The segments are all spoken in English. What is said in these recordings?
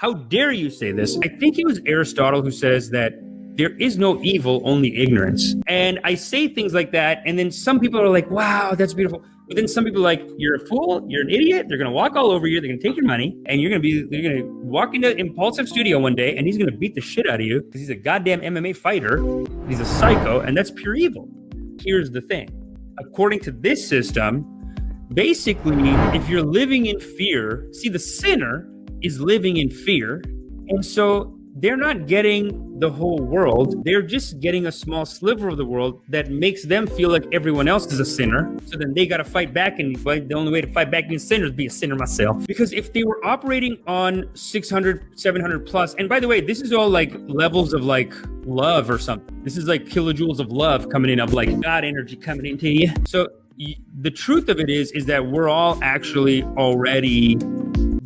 How dare you say this? I think it was Aristotle who says that there is no evil, only ignorance. And I say things like that, and then some people are like, wow, that's beautiful. But then some people are like, you're a fool, you're an idiot, they're gonna walk all over you, they're gonna take your money, and you're gonna walk into Impulsive Studio one day, and he's gonna beat the shit out of you because he's a goddamn MMA fighter, he's a psycho, and that's pure evil. Here's the thing. According to this system, basically, if you're living in fear, see, the sinner is living in fear, and so they're not getting the whole world. They're just getting a small sliver of the world that makes them feel like everyone else is a sinner. So then they got to fight back, and the only way to fight back against sinners is be a sinner myself. Because if they were operating on 600, 700 plus, and by the way, this is all like levels of like love or something. This is like kilojoules of love coming in, of like God energy coming into you. So the truth of it is that we're all actually already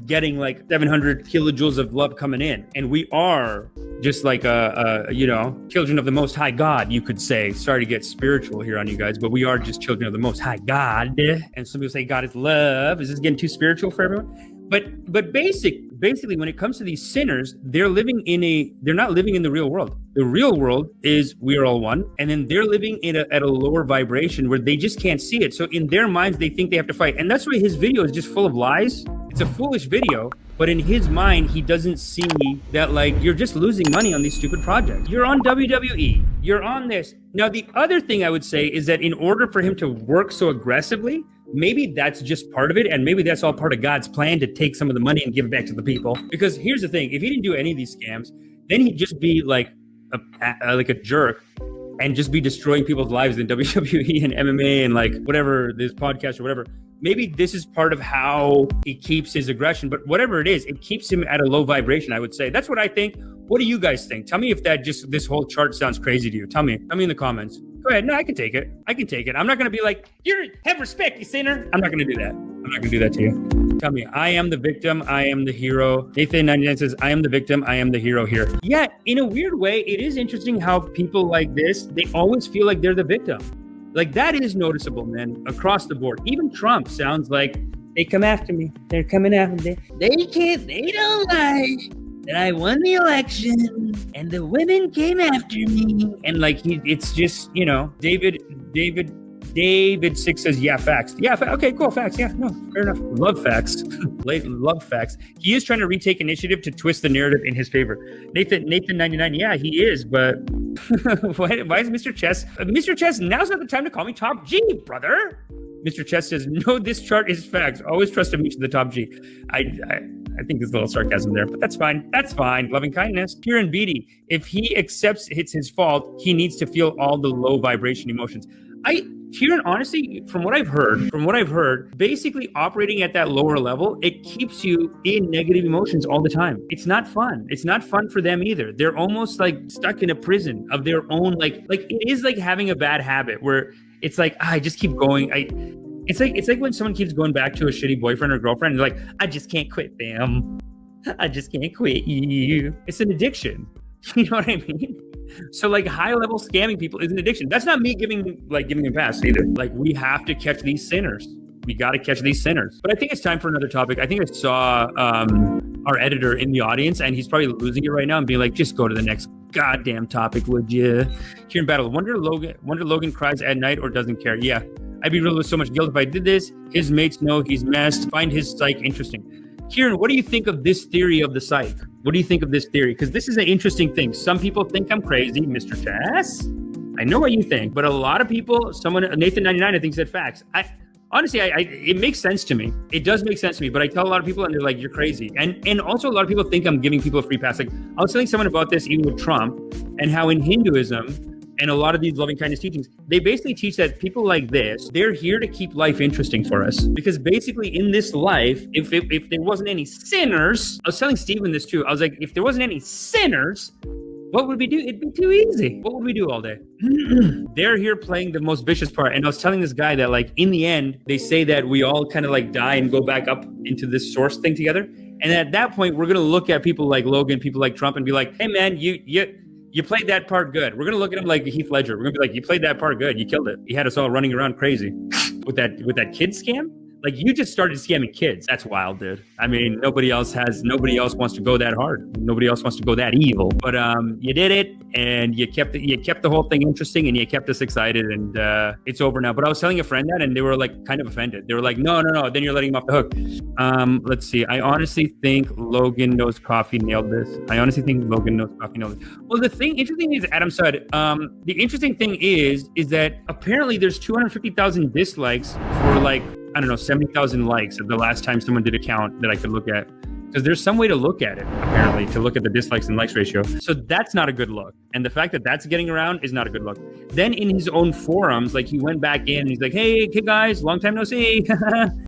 getting like 700 kilojoules of love coming in, and we are just like children of the Most High God, you could say. Sorry to get spiritual here on you guys, but we are just children of the Most High God. And some people say God is love. Is this getting too spiritual for everyone? But basically, when it comes to these sinners, they're not living in the real world. The real world is we are all one, and then they're living at a lower vibration where they just can't see it. So in their minds, they think they have to fight, and that's why his video is just full of lies. It's a foolish video, but in his mind, he doesn't see that like you're just losing money on these stupid projects. You're on WWE, you're on this. Now, the other thing I would say is that in order for him to work so aggressively, maybe that's just part of it, and maybe that's all part of God's plan to take some of the money and give it back to the people. Because here's the thing, if he didn't do any of these scams, then he'd just be like a jerk and just be destroying people's lives in WWE and MMA and like whatever, this podcast or whatever. Maybe this is part of how he keeps his aggression, but whatever it is, it keeps him at a low vibration, I would say. That's what I think. What do you guys think? Tell me if this whole chart sounds crazy to you. Tell me in the comments. Go ahead. No, I can take it. I'm not going to be like, have respect, you sinner. I'm not going to do that. I'm not going to do that to you. Tell me, I am the victim. I am the hero. Nathan99 says, I am the victim. I am the hero here. Yeah, in a weird way, it is interesting how people like this, they always feel like they're the victim. Like that is noticeable, man, across the board. Even Trump sounds like they come after me. They're coming after me. They don't like that I won the election and the women came after me. And like, it's just, David 6 says, yeah, facts. Yeah, okay, cool, facts. Yeah, no, fair enough. Love facts. Love facts. He is trying to retake initiative to twist the narrative in his favor. Nathan99, yeah, he is, but why is Mr. Chess? Mr. Chess, now's not the time to call me Top G, brother. Mr. Chess says, no, this chart is facts. Always trust him to the Top G. I think there's a little sarcasm there, but that's fine. That's fine. Loving kindness. Kieran Beatty, if he accepts it's his fault, he needs to feel all the low vibration emotions. Kieran, honestly, from what I've heard, basically operating at that lower level, it keeps you in negative emotions all the time. It's not fun. It's not fun for them either. They're almost like stuck in a prison of their own, like it is like having a bad habit where it's like, I just keep going. It's like when someone keeps going back to a shitty boyfriend or girlfriend, and they're like, I just can't quit them. I just can't quit you. It's an addiction. You know what I mean? So like high level scamming people is an addiction. That's not me giving them pass either. Like we have to catch these sinners. We got to catch these sinners. But I think it's time for another topic. I think I saw our editor in the audience, and he's probably losing it right now and being like, just go to the next goddamn topic, would you? Kieran Battle, wonder Logan cries at night or doesn't care. Yeah, I'd be riddled with so much guilt if I did this. His mates know he's messed. Find his psych interesting. Kieran, what do you think of this theory of the psych? What do you think of this theory? Because this is an interesting thing. Some people think I'm crazy, Mr. Chess. I know what you think, but a lot of people, Nathan99, I think said facts. Honestly, it makes sense to me. It does make sense to me, but I tell a lot of people and they're like, you're crazy. And also a lot of people think I'm giving people a free pass. Like I was telling someone about this even with Trump and how in Hinduism and a lot of these loving kindness teachings, they basically teach that people like this, they're here to keep life interesting for us. Because basically in this life, if there wasn't any sinners, I was telling Steven this too. I was like, if there wasn't any sinners, what would we do? It'd be too easy. What would we do all day? They're here playing the most vicious part. And I was telling this guy that like in the end, they say that we all kind of like die and go back up into this source thing together. And at that point, we're going to look at people like Logan, people like Trump and be like, hey man, you played that part good. We're going to look at him like Heath Ledger. We're going to be like, you played that part good. You killed it. He had us all running around crazy with that kid scam. Like, you just started scamming kids. That's wild, dude. I mean, nobody else wants to go that hard. Nobody else wants to go that evil. But you did it, and you kept the whole thing interesting, and you kept us excited, and it's over now. But I was telling a friend that, and they were like kind of offended. They were like, no, then you're letting him off the hook. Let's see. I honestly think Logan Knows Coffee nailed this. Well, the interesting is, Adam said, the interesting thing is that apparently there's 250,000 dislikes for like, I don't know, 70,000 likes of the last time someone did a count that I could look at. Because there's some way to look at it, apparently, to look at the dislikes and likes ratio. So that's not a good look. And the fact that that's getting around is not a good look. Then in his own forums, like, he went back in and he's like, hey guys, long time no see.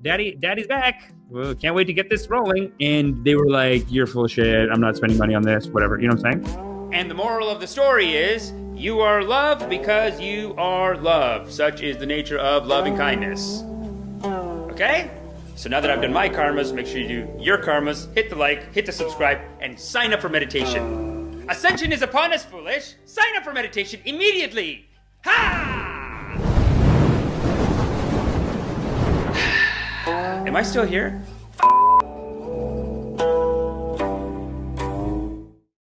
Daddy's back. Well, can't wait to get this rolling. And they were like, you're full of shit. I'm not spending money on this, whatever. You know what I'm saying? And the moral of the story is, you are loved because you are loved. Such is the nature of love and kindness. Okay? So now that I've done my karmas, make sure you do your karmas, hit the like, hit the subscribe, and sign up for meditation. Ascension is upon us, foolish. Sign up for meditation immediately. Ha! Am I still here?